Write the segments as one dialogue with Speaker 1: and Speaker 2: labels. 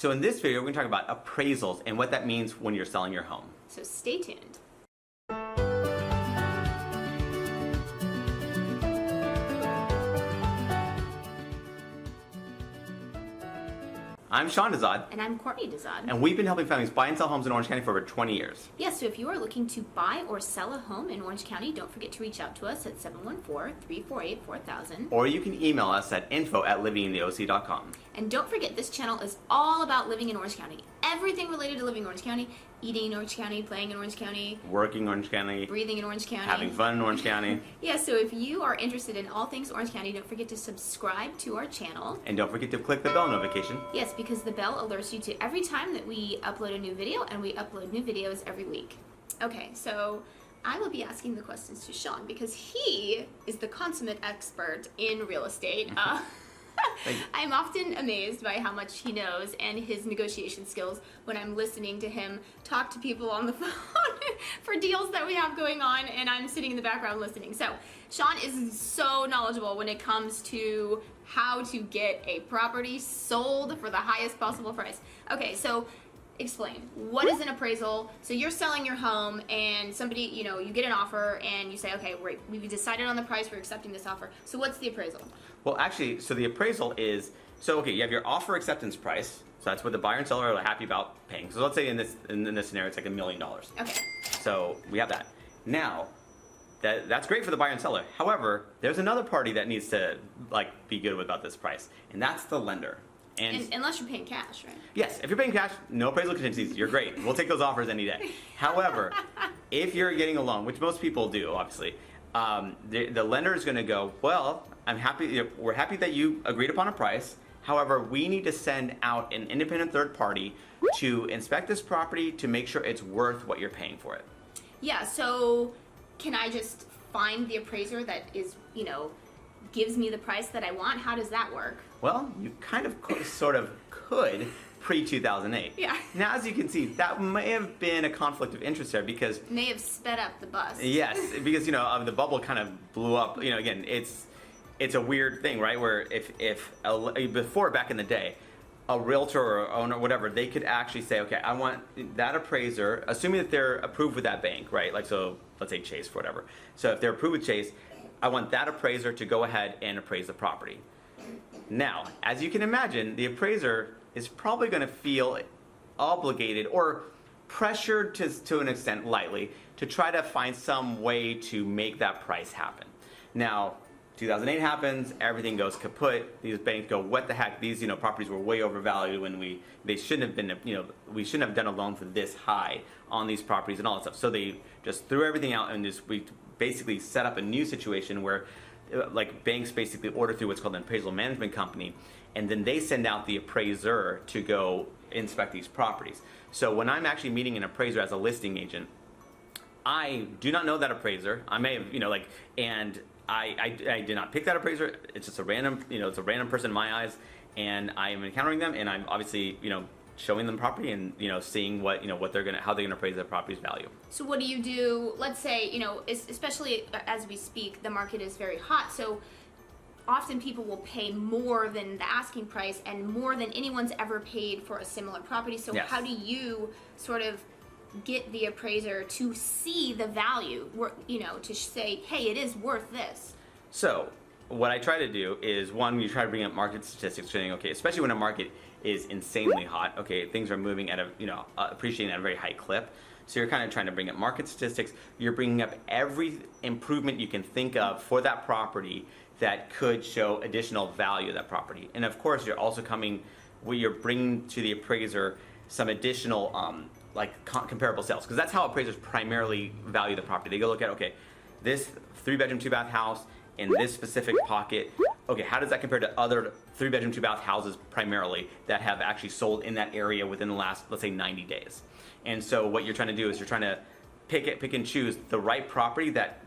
Speaker 1: So in this video, we're going to talk about appraisals and what that means when you're selling your home.
Speaker 2: So stay tuned.
Speaker 1: I'm Sean Dezahd.
Speaker 2: And I'm Courtney Dezahd.
Speaker 1: And we've been helping families buy and sell homes in Orange County for over 20 years.
Speaker 2: Yes, so if you are looking to buy or sell a home in Orange County, don't forget to reach out to us at 714-348-4000.
Speaker 1: Or you can email us at info@livingintheoc.com.
Speaker 2: And don't forget, this channel is all about living in Orange County. Everything related to living in Orange County, eating in Orange County, playing in Orange County,
Speaker 1: Working in Orange County,
Speaker 2: breathing in Orange County,
Speaker 1: having fun in Orange County.
Speaker 2: Yeah, so if you are interested in all things Orange County, don't forget to subscribe to our channel.
Speaker 1: And don't forget to click the bell notification.
Speaker 2: Yes, because the bell alerts you to every time that we upload a new video, and we upload new videos every week. Okay, so I will be asking the questions to Sean because he is the consummate expert in real estate. I'm often amazed by how much he knows and his negotiation skills when I'm listening to him talk to people on the phone for deals that we have going on, and I'm sitting in the background listening. So Sean is so knowledgeable when it comes to how to get a property sold for the highest possible price. Okay, so explain, what is an appraisal? So you're selling your home and somebody, you get an offer and you say, okay, we've decided on the price, we're accepting this offer. So what's the appraisal?
Speaker 1: Well, actually, so the appraisal is, you have your offer acceptance price. So that's what the buyer and seller are happy about paying. So let's say in this scenario, it's like $1 million.
Speaker 2: Okay.
Speaker 1: So we have that. Now, that's great for the buyer and seller. However, there's another party that needs to be good about this price, and that's the lender.
Speaker 2: And unless you're paying cash, right?
Speaker 1: Yes, if you're paying cash, no appraisal contingencies, you're great. We'll take those offers any day. However, if you're getting a loan, which most people do, obviously, the lender is going to go, well, we're happy that you agreed upon a price. However, we need to send out an independent third party to inspect this property to make sure it's worth what you're paying for it.
Speaker 2: Yeah, so can I just find the appraiser that is, gives me the price that I want? How does that work?
Speaker 1: Well, you kind of sort of could pre-2008.
Speaker 2: Yeah.
Speaker 1: Now, as you can see, that may have been a conflict of interest there because...
Speaker 2: May have sped up the bus.
Speaker 1: Yes, because, the bubble kind of blew up. Again, it's a weird thing, right? Where before, back in the day, a realtor or owner, whatever, they could actually say, okay, I want that appraiser, assuming that they're approved with that bank, right? So let's say Chase for whatever. So if they're approved with Chase, I want that appraiser to go ahead and appraise the property. Now, as you can imagine, the appraiser is probably going to feel obligated or pressured to an extent, lightly, to try to find some way to make that price happen. Now, 2008 happens, everything goes kaput. These banks go, what the heck? These properties were way overvalued when they shouldn't have been. We shouldn't have done a loan for this high on these properties and all that stuff. So they just threw everything out and we basically set up a new situation where banks basically order through what's called an appraisal management company, and then they send out the appraiser to go inspect these properties. So when I'm actually meeting an appraiser as a listing agent, I do not know that appraiser. I may have, and I did not pick that appraiser. It's just a random, it's a random person in my eyes, and I am encountering them, and I'm obviously, showing them property and seeing how they're gonna appraise their property's value.
Speaker 2: So what do you do? Let's say especially as we speak, the market is very hot. So often people will pay more than the asking price and more than anyone's ever paid for a similar property. So
Speaker 1: yes.
Speaker 2: How do you sort of get the appraiser to see the value? To say, hey, it is worth this. So
Speaker 1: what I try to do is, one, you try to bring up market statistics, saying, okay, especially when a market is insanely hot, okay, things are moving at appreciating at a very high clip. So you're kind of trying to bring up market statistics. You're bringing up every improvement you can think of for that property that could show additional value of that property. And of course, you're also you're bringing to the appraiser some additional comparable sales, because that's how appraisers primarily value the property. They go look at, okay, this 3-bedroom, 2-bath house in this specific pocket, okay, how does that compare to other 3-bedroom, 2-bath houses primarily that have actually sold in that area within the last, let's say, 90 days. And so what you're trying to do is you're trying to pick and choose the right property that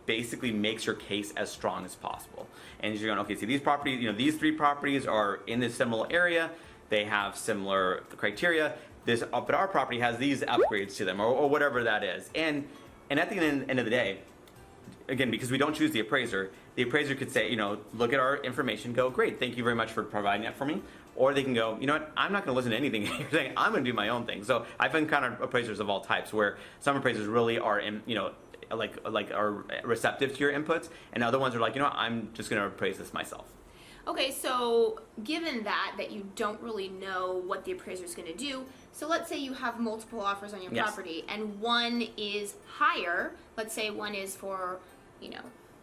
Speaker 1: basically makes your case as strong as possible. And you're going, okay, see, these properties, these 3 properties are in this similar area, they have similar criteria, but our property has these upgrades to them, or whatever that is. And at the end of the day, again, because we don't choose the appraiser could say, look at our information, go, great, thank you very much for providing that for me. or they can go, you know what, I'm not going to listen to anything you're saying. I'm going to do my own thing. So I've encountered appraisers of all types, where some appraisers really are, like are receptive to your inputs, and other ones are like, you know what, I'm just going to appraise this myself.
Speaker 2: Okay, so given that you don't really know what the appraiser is going to do, so let's say you have multiple offers on your
Speaker 1: Yes.
Speaker 2: property, and one is higher. Let's say one is for,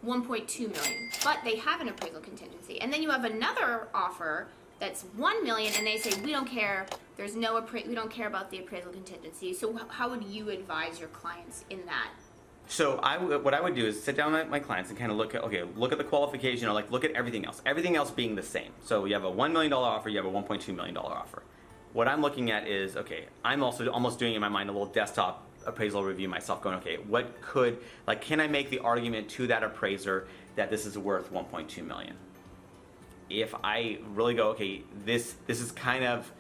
Speaker 2: 1.2 million, but they have an appraisal contingency, and then you have another offer that's 1 million, and they say we don't care. There's no we don't care about the appraisal contingency. So how would you advise your clients in that?
Speaker 1: So what I would do is sit down with my clients and kind of look at the qualification, or like look at everything else being the same. So you have a $1 million offer, you have a $1.2 million offer. What I'm looking at is, okay, I'm also almost doing in my mind a little desktop appraisal review myself, going, okay, can I make the argument to that appraiser that this is worth 1.2 million? If I really go, okay, this is kind of,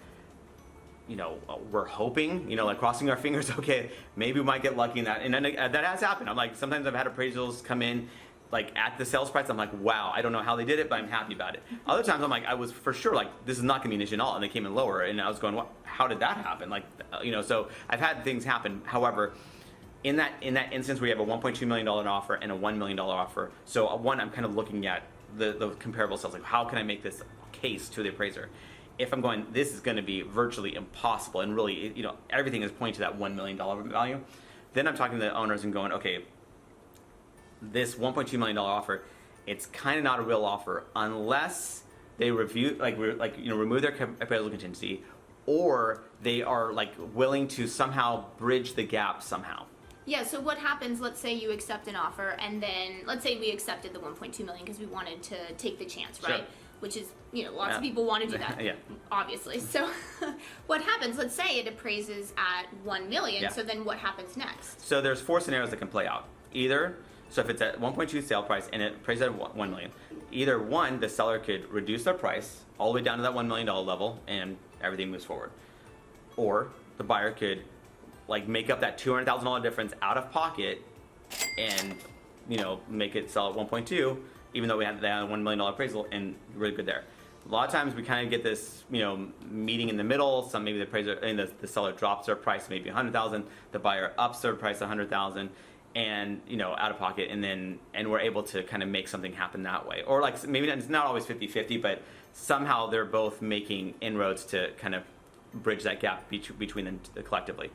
Speaker 1: we're hoping, like crossing our fingers, okay, maybe we might get lucky in that. And then that has happened. I'm like, sometimes I've had appraisals come in like at the sales price. I'm like, wow, I don't know how they did it, but I'm happy about it. Other times I'm like, I was for sure like, this is not gonna be an issue at all. And they came in lower, and I was going, how did that happen? Like, so I've had things happen. However, in that instance where you have a $1.2 million offer and a $1 million offer, so one, I'm kind of looking at the comparable sales, like how can I make this case to the appraiser? If I'm going, this is going to be virtually impossible, and really, everything is pointing to that $1 million value, then I'm talking to the owners and going, okay, this $1.2 million offer, it's kind of not a real offer unless they remove their appraisal contingency, or they are like willing to somehow bridge the gap somehow.
Speaker 2: Yeah, so what happens, let's say you accept an offer, and then let's say we accepted the 1.2 million because we wanted to take the chance, right?
Speaker 1: Sure.
Speaker 2: Which is, lots of people want to do that,
Speaker 1: Yeah.
Speaker 2: obviously. So what happens, let's say it appraises at 1 million,
Speaker 1: Yeah.
Speaker 2: so then what happens next?
Speaker 1: So there's 4 scenarios that can play out. Either, so if it's at 1.2 sale price and it appraises at 1 million, either one, the seller could reduce their price all the way down to that $1 million level and everything moves forward. Or the buyer could make up that $200,000 difference out of pocket and, make it sell at 1.2, even though we had that $1 million appraisal, and really good there. A lot of times we kind of get this, meeting in the middle. Maybe the appraiser and the seller drops their price maybe 100,000, the buyer ups their price 100,000, and out of pocket, and we're able to kind of make something happen that way. Or maybe it's not always 50-50, but somehow they're both making inroads to kind of bridge that gap between them collectively.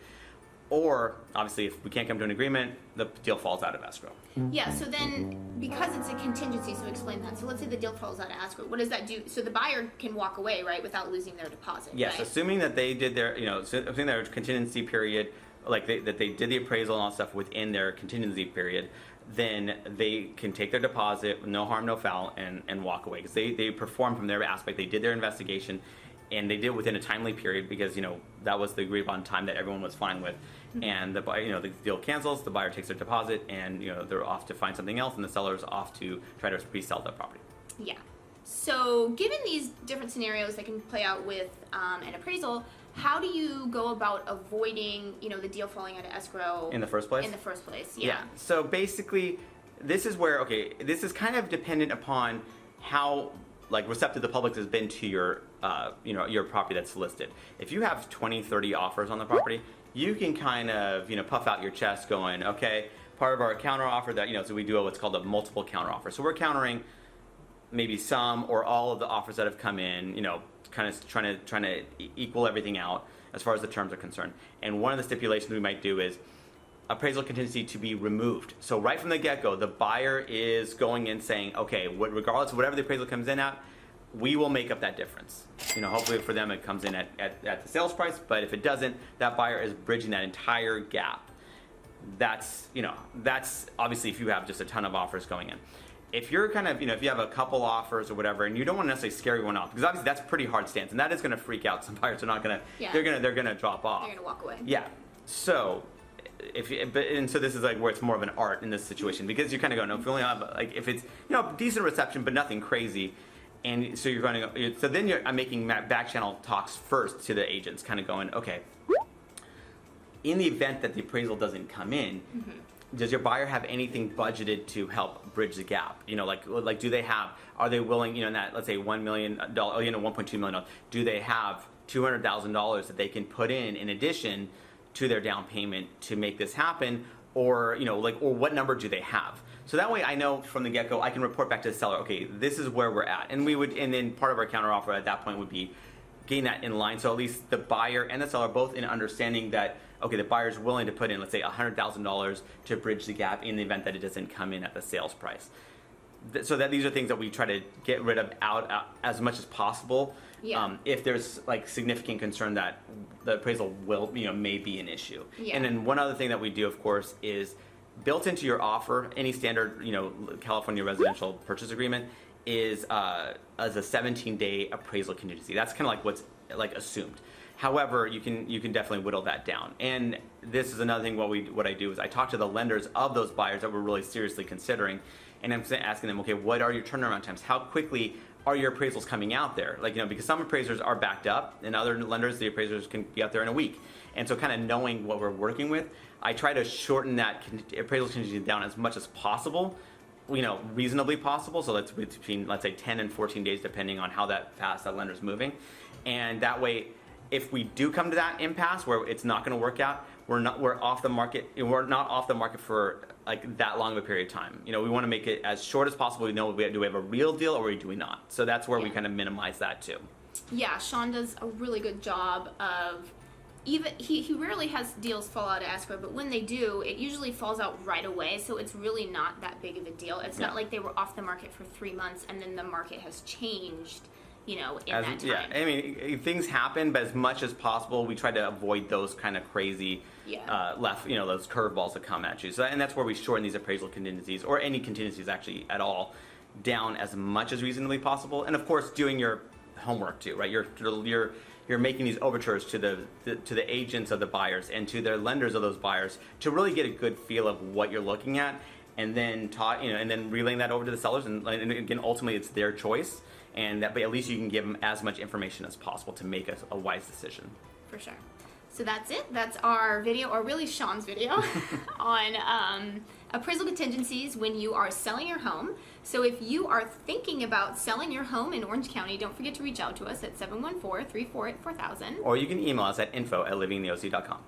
Speaker 1: Or, obviously, if we can't come to an agreement, the deal falls out of escrow.
Speaker 2: Yeah, so then, because it's a contingency, so explain that. So let's say the deal falls out of escrow. What does that do? So the buyer can walk away, right, without losing their deposit,
Speaker 1: Yes,
Speaker 2: right?
Speaker 1: assuming that they did their, assuming their contingency period, that they did the appraisal and all that stuff within their contingency period, then they can take their deposit, no harm, no foul, and walk away. Because they performed from their aspect. They did their investigation, and they did it within a timely period because, that was the agreed upon time that everyone was fine with. And the buyer, the deal cancels, the buyer takes their deposit, and, they're off to find something else, and the seller's off to try to resell the property.
Speaker 2: Yeah. So given these different scenarios that can play out with an appraisal, how do you go about avoiding, the deal falling out of escrow
Speaker 1: In the first place?
Speaker 2: In the first place, yeah.
Speaker 1: So basically, this is where, this is kind of dependent upon how receptive the public has been to your your property that's listed. If you have 20, 30 offers on the property, you can kind of puff out your chest going, okay, part of our counter offer that so we do what's called a multiple counter offer. So we're countering maybe some or all of the offers that have come in, kind of trying to equal everything out as far as the terms are concerned. And one of the stipulations we might do is appraisal contingency to be removed. So right from the get-go, the buyer is going in saying, okay, regardless of whatever the appraisal comes in at, we will make up that difference. Hopefully for them it comes in at the sales price, but if it doesn't, that buyer is bridging that entire gap. That's obviously if you have just a ton of offers going in. If you're kind of, if you have a couple offers or whatever, and you don't want to necessarily scare everyone off, because obviously that's a pretty hard stance, and that is going to freak out some buyers. They're not going to, they're going to drop off.
Speaker 2: They're going to walk away.
Speaker 1: Yeah. So, so this is where it's more of an art in this situation, because you're kind of going, if we only have if it's decent reception but nothing crazy, and so you're going to so then I'm making back channel talks first to the agents, kind of going, okay, in the event that the appraisal doesn't come in, does your buyer have anything budgeted to help bridge the gap? You know, like do they have, are they willing, you know, in that, let's say $1 million, you know, $1.2 million, do they have $200,000 that they can put in addition to their down payment to make this happen? Or, you know, like, or what number do they have? So that way I know from the get-go, I can report back to the seller, okay, this is where we're at. And then part of our counteroffer at that point would be getting that in line. So at least the buyer and the seller are both in understanding that, okay, the buyer's willing to put in, let's say, $100,000 to bridge the gap in the event that it doesn't come in at the sales price. So that these are things that we try to get rid of out as much as possible.
Speaker 2: Yeah.
Speaker 1: If there's like significant concern that the appraisal will, you know, may be an issue.
Speaker 2: Yeah.
Speaker 1: And then one other thing that we do, of course, is built into your offer, any standard, you know, California residential purchase agreement is as a 17-day appraisal contingency. That's kind of like what's like assumed. However, you can definitely whittle that down. And this is another thing. What I do is I talk to the lenders of those buyers that we're really seriously considering, and I'm asking them, okay, what are your turnaround times? How quickly are your appraisals coming out there? Like, you know, because some appraisers are backed up, and other lenders, the appraisers can be out there in a week. And so, kind of knowing what we're working with, I try to shorten that appraisal contingency down as much as possible. You know, reasonably possible. So that's between, let's say, 10 and 14 days, depending on how that fast that lender's moving. And that way, if we do come to that impasse where it's not going to work out, we're off the market. We're not off the market for like that long of a period of time. You know, we want to make it as short as possible. We know, do we have a real deal or do we not? So that's where we kind of minimize that too.
Speaker 2: Yeah, Sean does a really good job of, even he rarely has deals fall out of escrow, but when they do, it usually falls out right away, so it's really not that big of a deal. It's not like they were off the market for 3 months and then the market has changed, you know, in that time.
Speaker 1: Yeah, I mean, things happen, but as much as possible, we try to avoid those kind of crazy left, you know, those curveballs that come at you. So, and that's where we shorten these appraisal contingencies, or any contingencies actually at all, down as much as reasonably possible. And of course, doing your homework too, right? You're making these overtures to the agents of the buyers and to their lenders of those buyers to really get a good feel of what you're looking at, and then and then relaying that over to the sellers. And again, ultimately, it's their choice, but at least you can give them as much information as possible to make a wise decision.
Speaker 2: For sure. So that's it. That's our video, or really Sean's video, on appraisal contingencies when you are selling your home. So if you are thinking about selling your home in Orange County, don't forget to reach out to us at 714-348-4000.
Speaker 1: Or you can email us at info@livingtheoc.com.